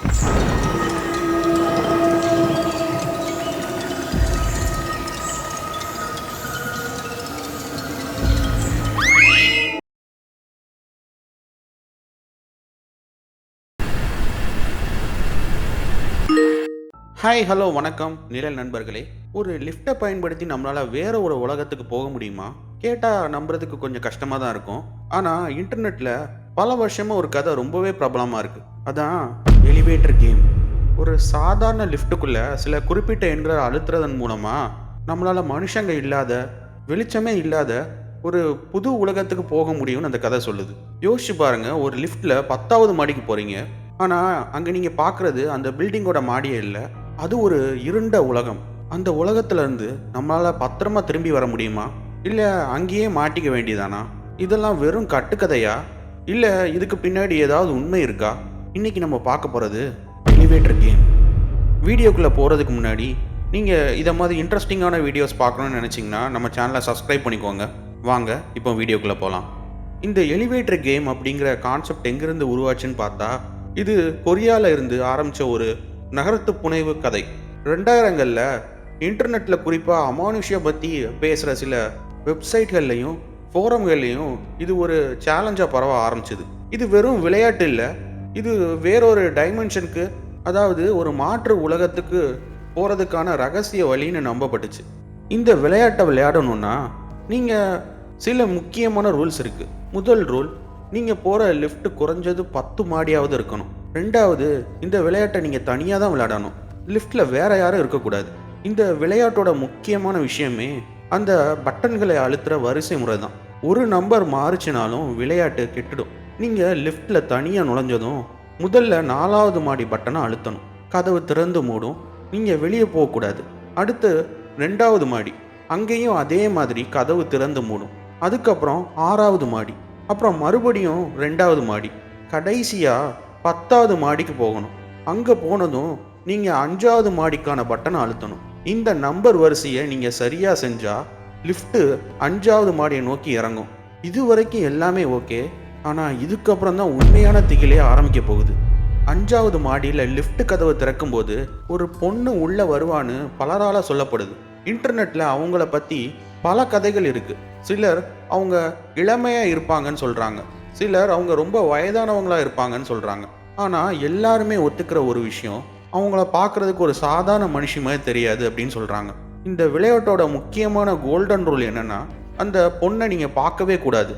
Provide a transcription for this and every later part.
Hi hello வணக்கம் நிழல் நண்பர்களே. ஒரு லிஃப்ட்டை பயன்படுத்தி நம்மளால் வேற ஒரு உலகத்துக்கு போக முடியுமா? கேட்டால் நம்புறதுக்கு கொஞ்சம் கஷ்டமாக தான் இருக்கும். ஆனால் இன்டர்நெட்டில் பல வருஷமாக ஒரு கதை ரொம்பவே பிரபலமாக இருக்குது. அதான் எலிவேட்டர் கேம். ஒரு சாதாரண லிஃப்ட்டுக்குள்ளே சில குறிப்பிட்ட எண்களை அழுத்துறதன் மூலமாக நம்மளால் மனுஷங்க இல்லாத, வெளிச்சமே இல்லாத ஒரு புது உலகத்துக்கு போக முடியும்னு அந்த கதை சொல்லுது. யோசிச்சு பாருங்க, ஒரு லிஃப்ட்டில் 10வது மாடிக்கு போகிறீங்க. ஆனால் அங்கே நீங்கள் பார்க்குறது அந்த பில்டிங்கோட மாடியே இல்லை, அது ஒரு இருண்ட உலகம். அந்த உலகத்துல இருந்து நம்மளால பத்திரமா திரும்பி வர முடியுமா? இல்ல அங்கேயே மாட்டிக்க வேண்டியதானா? இதெல்லாம் வெறும் கட்டுக்கதையா? இல்ல இதுக்கு பின்னாடி ஏதாவது உண்மை இருக்கா? இன்னைக்கு நம்ம பார்க்க போறது எலிவேட்டர் கேம். வீடியோக்குள்ள போறதுக்கு முன்னாடி நீங்க இதை மாதிரி இன்ட்ரெஸ்டிங்கான வீடியோஸ் பார்க்கணும்னு நினைச்சீங்கன்னா நம்ம சேனலை சப்ஸ்கிரைப் பண்ணிக்கோங்க. வாங்க இப்போ வீடியோக்குள்ள போகலாம். இந்த எலிவேட்டர் கேம் அப்படிங்கிற கான்செப்ட் எங்கிருந்து உருவாச்சுன்னு பார்த்தா, இது கொரியால இருந்து ஆரம்பிச்ச ஒரு நகரத்து புனைவு கதை. 2000களில் இன்டர்நெட்டில் குறிப்பாக அமானுஷ்ய பற்றி பேசுகிற சில வெப்சைட்கள்லையும் ஃபோரம்கள்லையும் இது ஒரு சேலஞ்சாக பரவ ஆரம்பிச்சுது. இது வெறும் விளையாட்டு இல்லை, இது வேறொரு டைமென்ஷனுக்கு, அதாவது ஒரு மாற்று உலகத்துக்கு போகிறதுக்கான ரகசிய வழின்னு நம்பப்பட்டுச்சு. இந்த விளையாட்டை விளையாடணும்னா நீங்கள் சில முக்கியமான ரூல்ஸ் இருக்குது. முதல் ரூல், நீங்கள் போகிற லிஃப்ட் குறைஞ்சது 10 மாடியாவது இருக்கணும். ரெண்டாவது, இந்த விளையாட்டை நீங்கள் தனியாக தான் விளையாடணும். லிஃப்ட்டில் வேற யாரும் இருக்கக்கூடாது. இந்த விளையாட்டோட முக்கியமான விஷயமே அந்த பட்டன்களை அழுத்துகிற வரிசை முறை தான். ஒரு நம்பர் மாறுச்சுனாலும் விளையாட்டு கெட்டுடும். நீங்கள் லிஃப்ட்டில் தனியாக நுழைஞ்சதும் முதல்ல 4வது மாடி பட்டனை அழுத்தணும். கதவு திறந்து மூடும், நீங்கள் வெளியே போகக்கூடாது. அடுத்து 2வது மாடி, அங்கேயும் அதே மாதிரி கதவு திறந்து மூடும். அதுக்கப்புறம் 6வது மாடி, அப்புறம் மறுபடியும் 2வது மாடி, கடைசியாக 10வது மாடிக்கு போகணும். அங்கே போனதும் நீங்கள் 5வது மாடிக்கான பட்டனை அழுத்தணும். இந்த நம்பர் வரிசையை நீங்கள் சரியாக செஞ்சால் லிஃப்ட்டு 5வது மாடியை நோக்கி இறங்கும். இது வரைக்கும் எல்லாமே ஓகே. ஆனால் இதுக்கப்புறம் தான் உண்மையான திகிலே ஆரம்பிக்க போகுது. 5வது மாடியில் லிஃப்ட் கதவை திறக்கும்போது ஒரு பொண்ணு உள்ளே வருவான்னு பலரால் சொல்லப்படுது. இன்டர்நெட்டில் அவங்கள பற்றி பல கதைகள் இருக்குது. சிலர் அவங்க இளமையாக இருப்பாங்கன்னு சொல்கிறாங்க, சிலர் அவங்க ரொம்ப வயதானவங்களாக இருப்பாங்கன்னு சொல்கிறாங்க. ஆனால் எல்லாருமே ஒத்துக்கிற ஒரு விஷயம், அவங்கள பார்க்குறதுக்கு ஒரு சாதாரண மனுஷி மாதிரி தெரியாது அப்படின்னு சொல்கிறாங்க. இந்த விளையாட்டோட முக்கியமான கோல்டன் ரூல் என்னென்னா, அந்த பொண்ணை நீங்கள் பார்க்கவே கூடாது.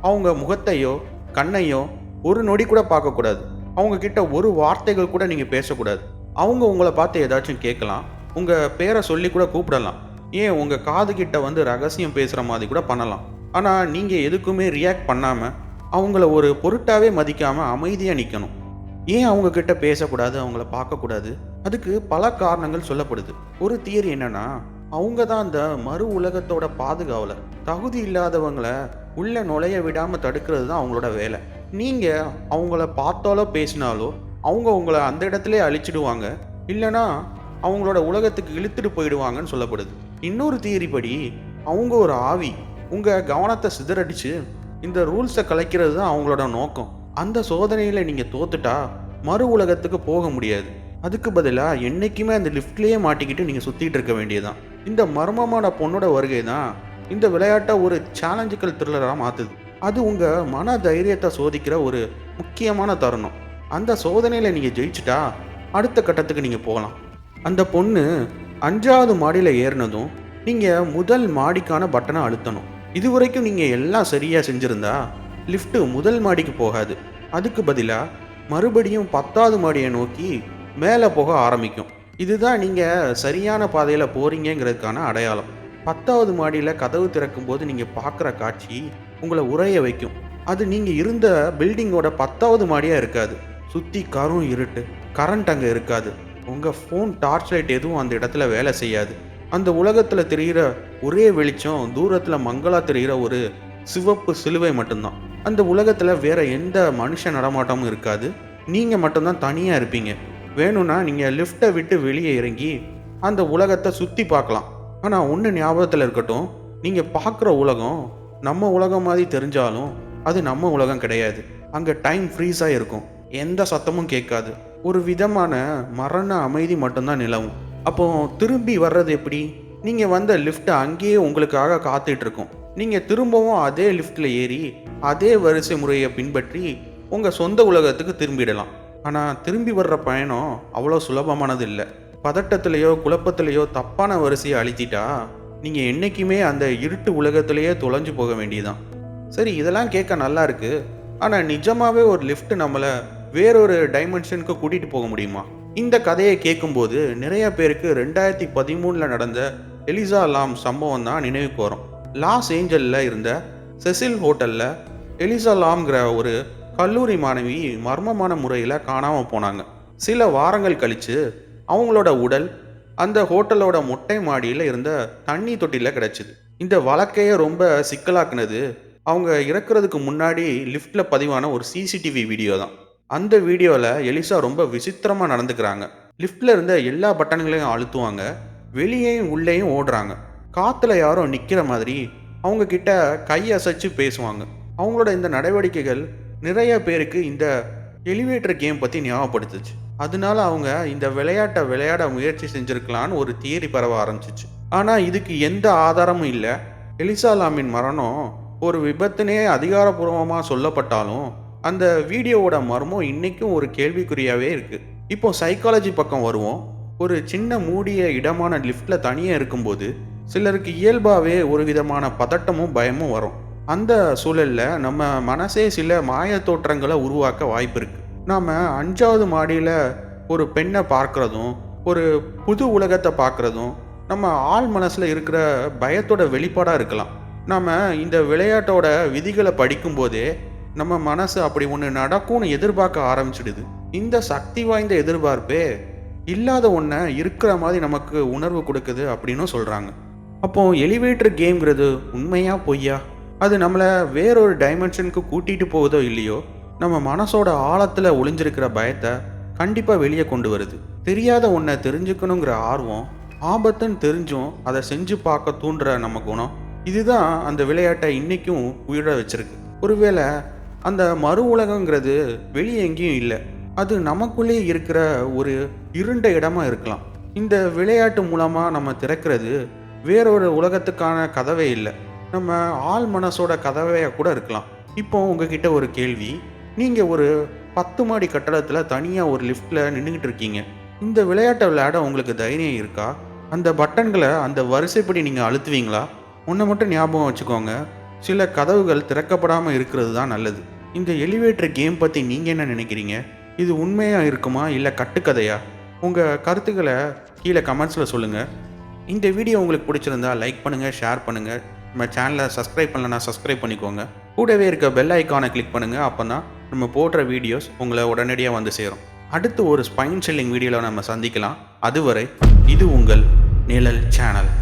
அவங்க முகத்தையோ கண்ணையோ ஒரு நொடி கூட பார்க்கக்கூடாது. அவங்க கிட்ட ஒரு வார்த்தைகள் கூட நீங்கள் பேசக்கூடாது. அவங்க உங்களை பார்த்து ஏதாச்சும் கேட்கலாம், உங்கள் பேரை சொல்லி கூட கூப்பிடலாம், ஏன் உங்கள் காது கிட்ட வந்து ரகசியம் பேசுகிற மாதிரி கூட பண்ணலாம். ஆனால் நீங்கள் எதுக்குமே ரியாக்ட் பண்ணாமல், அவங்கள ஒரு பொருட்டாவே மதிக்காமல் அமைதியாக நிற்கணும். ஏன் அவங்க கிட்ட பேசக்கூடாது, அவங்கள பார்க்கக்கூடாது? அதுக்கு பல காரணங்கள் சொல்லப்படுது. ஒரு தியரி என்னன்னா, அவங்க தான் அந்த மறு உலகத்தோட பாதுகாவலர். தகுதி இல்லாதவங்களை உள்ள நுழைய விடாமல் தடுக்கிறது தான் அவங்களோட வேலை. நீங்கள் அவங்கள பார்த்தாலோ பேசினாலோ அவங்க உங்களை அந்த இடத்துல அழிச்சிடுவாங்க, இல்லைனா அவங்களோட உலகத்துக்கு இழுத்துட்டு போயிடுவாங்கன்னு சொல்லப்படுது. இன்னொரு தியரி படி அவங்க ஒரு ஆவி, உங்கள் கவனத்தை சிதறடிச்சு இந்த ரூல்ஸை கலைக்கிறது தான் அவங்களோட நோக்கம். அந்த சோதனையில் நீங்கள் தோத்துட்டா மறு உலகத்துக்கு போக முடியாது. அதுக்கு பதிலாக என்றைக்குமே அந்த லிஃப்ட்லேயே மாட்டிக்கிட்டு நீங்கள் சுற்றிட்டு இருக்க வேண்டியதுதான். இந்த மர்மமான பொண்ணோட வருகை தான் இந்த விளையாட்டை ஒரு சேலஞ்சிக்கல் த்ரில்லராக மாற்றுது. அது உங்கள் மன தைரியத்தை சோதிக்கிற ஒரு முக்கியமான தருணம். அந்த சோதனையில் நீங்கள் ஜெயிச்சிட்டா அடுத்த கட்டத்துக்கு நீங்கள் போகலாம். அந்த பொண்ணு 5வது மாடியில் ஏறினதும் நீங்கள் முதல் மாடிக்கான பட்டனை அழுத்தணும். இது வரைக்கும் நீங்கள் எல்லாம் சரியாக செஞ்சுருந்தா லிஃப்ட்டு முதல் மாடிக்கு போகாது. அதுக்கு பதிலாக மறுபடியும் 10வது மாடியை நோக்கி மேலே போக ஆரம்பிக்கும். இதுதான் நீங்கள் சரியான பாதையில் போகிறீங்கிறதுக்கான அடையாளம். 10வது மாடியில் கதவு திறக்கும் போது நீங்கள் பார்க்குற காட்சி உங்களை உறைய வைக்கும். அது நீங்கள் இருந்த பில்டிங்கோட 10வது மாடியாக இருக்காது. சுற்றி கரும் இருட்டு, கரண்ட் அங்கே இருக்காது. உங்கள் ஃபோன் டார்ச் லைட் எதுவும் அந்த இடத்துல வேலை செய்யாது. அந்த உலகத்தில் தெரிகிற ஒரே வெளிச்சம் தூரத்தில் மங்களா தெரிகிற ஒரு சிவப்பு சிலுவை மட்டும்தான். அந்த உலகத்தில் வேற எந்த மனுஷ நடமாட்டமும் இருக்காது. நீங்கள் மட்டும்தான் தனியாக இருப்பீங்க. வேணும்னா நீங்கள் லிஃப்ட்டை விட்டு வெளியே இறங்கி அந்த உலகத்தை சுற்றி பார்க்கலாம். ஆனால் ஒன்று ஞாபகத்தில் இருக்கட்டும், நீங்கள் பார்க்குற உலகம் நம்ம உலகம் மாதிரி தெரிஞ்சாலும் அது நம்ம உலகம் கிடையாது. அங்கே டைம் ஃப்ரீஸாக இருக்கும், எந்த சத்தமும் கேட்காது. ஒரு விதமான மரண அமைதி மட்டும்தான் நிலவும். அப்போ திரும்பி வர்றது எப்படி? நீங்கள் வந்த லிஃப்ட் அங்கேயே உங்களுக்காக காத்துட்டு இருக்கும். நீங்கள் திரும்பவும் அதே லிஃப்ட்டில் ஏறி அதே வரிசை முறையை பின்பற்றி உங்கள் சொந்த உலகத்துக்கு திரும்பிடலாம். ஆனால் திரும்பி வர்ற பயணம் அவ்வளோ சுலபமானது இல்லை. பதட்டத்திலேயோ குழப்பத்திலேயோ தப்பான வரிசையை அழித்திட்டா நீங்கள் என்றைக்குமே அந்த இருட்டு உலகத்திலேயே தொலைஞ்சு போக வேண்டியதுதான். சரி, இதெல்லாம் கேட்க நல்லா இருக்கு. ஆனால் நிஜமாவே ஒரு லிஃப்ட் நம்மளை வேறொரு டைமென்ஷனுக்கு கூட்டிகிட்டு போக முடியுமா? இந்த கதையை கேட்கும்போது நிறைய பேருக்கு 2013 நடந்த எலிசா லாம் சம்பவம் தான் நினைவுக்கு வரும். லாஸ் ஏஞ்சலில் இருந்த செசில் ஹோட்டலில் எலிசா லாம்ங்கிற ஒரு கல்லூரி மாணவி மர்மமான முறையில் காணாமல் போனாங்க. சில வாரங்கள் கழித்து அவங்களோட உடல் அந்த ஹோட்டலோட மொட்டை மாடியில் இருந்த தண்ணி தொட்டியில் கிடச்சிது. இந்த வழக்கையே ரொம்ப சிக்கலாக்குனது அவங்க இறக்குறதுக்கு முன்னாடி லிஃப்ட்டில் பதிவான ஒரு சிசிடிவி வீடியோ தான். அந்த வீடியோவில் எலிசா ரொம்ப விசித்திரமாக நடந்துக்கிறாங்க. லிஃப்ட்டில் இருந்த எல்லா பட்டன்களையும் அழுத்துவாங்க, வெளியேயும் உள்ளேயும் ஓடுறாங்க. காற்றுல யாரோ நிற்கிற மாதிரி அவங்க கிட்ட கை அசைச்சு பேசுவாங்க. அவங்களோட இந்த நடவடிக்கைகள் நிறைய பேருக்கு இந்த எலிவேட்டர் கேம் பற்றி ஞாபகப்படுத்துச்சு. அதனால அவங்க இந்த விளையாட்டை விளையாட முயற்சி செஞ்சுருக்கலான்னு ஒரு தியரி பரவ ஆரம்பிச்சிச்சு. ஆனால் இதுக்கு எந்த ஆதாரமும் இல்லை. எலிசா லாமின் மரணம் ஒரு விபத்துனே அதிகாரப்பூர்வமாக சொல்லப்பட்டாலும் அந்த வீடியோவோட மர்மம் இன்றைக்கும் ஒரு கேள்விக்குறியாகவே இருக்குது. இப்போ சைக்காலஜி பக்கம் வருவோம். ஒரு சின்ன மூடிய இடமான லிஃப்ட்டில் தனியாக இருக்கும்போது சிலருக்கு இயல்பாகவே ஒரு விதமான பதட்டமும் பயமும் வரும். அந்த சூழலில் நம்ம மனசே சில மாய தோற்றங்களை உருவாக்க வாய்ப்பு இருக்குது. நாம் 5வது மாடியில் ஒரு பெண்ணை பார்க்குறதும் ஒரு புது உலகத்தை பார்க்குறதும் நம்ம ஆள் மனசில் இருக்கிற பயத்தோட வெளிப்பாடாக இருக்கலாம். நாம் இந்த விளையாட்டோட விதிகளை படிக்கும்போதே நம்ம மனசு அப்படி ஒன்று நடக்கும்னு எதிர்பார்க்க ஆரம்பிச்சிடுது. இந்த சக்தி வாய்ந்த எதிர்பார்ப்பே இல்லாத ஒன்றை இருக்கிற மாதிரி நமக்கு உணர்வு கொடுக்குது அப்படின்னு சொல்கிறாங்க. அப்போது எலிவேட்டர் கேம்ங்கிறது உண்மையா பொய்யா? அது நம்மளை வேறொரு டைமென்ஷனுக்கு கூட்டிகிட்டு போகுதோ இல்லையோ, நம்ம மனசோட ஆழத்தில் ஒளிஞ்சிருக்கிற பயத்தை கண்டிப்பாக வெளியே கொண்டு வருது. தெரியாத ஒன்றை தெரிஞ்சுக்கணுங்கிற ஆர்வம், ஆபத்துன்னு தெரிஞ்சும் அதை செஞ்சு பார்க்க தூண்டுற நம்ம குணம், இதுதான் அந்த விளையாட்டை இன்றைக்கும் உயிர வச்சிருக்கு. ஒருவேளை அந்த மறு உலகங்கிறது வெளியே எங்கேயும் இல்லை, அது நமக்குள்ளே இருக்கிற ஒரு இருண்ட இடமா இருக்கலாம். இந்த விளையாட்டு மூலமாக நம்ம திறக்கிறது வேறொரு உலகத்துக்கான கதவே இல்லை, நம்ம ஆள் மனசோட கதவையாக கூட இருக்கலாம். இப்போ உங்ககிட்ட ஒரு கேள்வி. நீங்கள் ஒரு 10 மாடி கட்டடத்தில் தனியாக ஒரு லிஃப்ட்டில் நின்றுக்கிட்டு இருக்கீங்க. இந்த விளையாட்டை விளையாட உங்களுக்கு தைரியம் இருக்கா? அந்த பட்டன்களை அந்த வரிசைப்படி நீங்கள் அழுத்துவீங்களா? ஒன்றை மட்டும் ஞாபகம் வச்சுக்கோங்க, சில கதவுகள் திறக்கப்படாமல் இருக்கிறது தான் நல்லது. இந்த எலிவேட்டர் கேம் பற்றி நீங்கள் என்ன நினைக்கிறீங்க? இது உண்மையாக இருக்குமா இல்லை கட்டுக்கதையா? உங்கள் கருத்துக்களை கீழே கமெண்ட்ஸில் சொல்லுங்கள். இந்த வீடியோ உங்களுக்கு பிடிச்சிருந்தா லைக் பண்ணுங்கள், ஷேர் பண்ணுங்கள். நம்ம சேனலை சப்ஸ்கிரைப் பண்ணலன்னா சப்ஸ்கிரைப் பண்ணிக்கோங்க. கூடவே இருக்க பெல் ஐக்கானை கிளிக் பண்ணுங்கள். அப்போ தான் நம்ம போடுற வீடியோஸ் உங்களை உடனடியாக வந்து சேரும். அடுத்து ஒரு ஸ்பைன் செல்லிங் வீடியோவில் நம்ம சந்திக்கலாம். அதுவரை இது உங்கள் நிழல் சேனல்.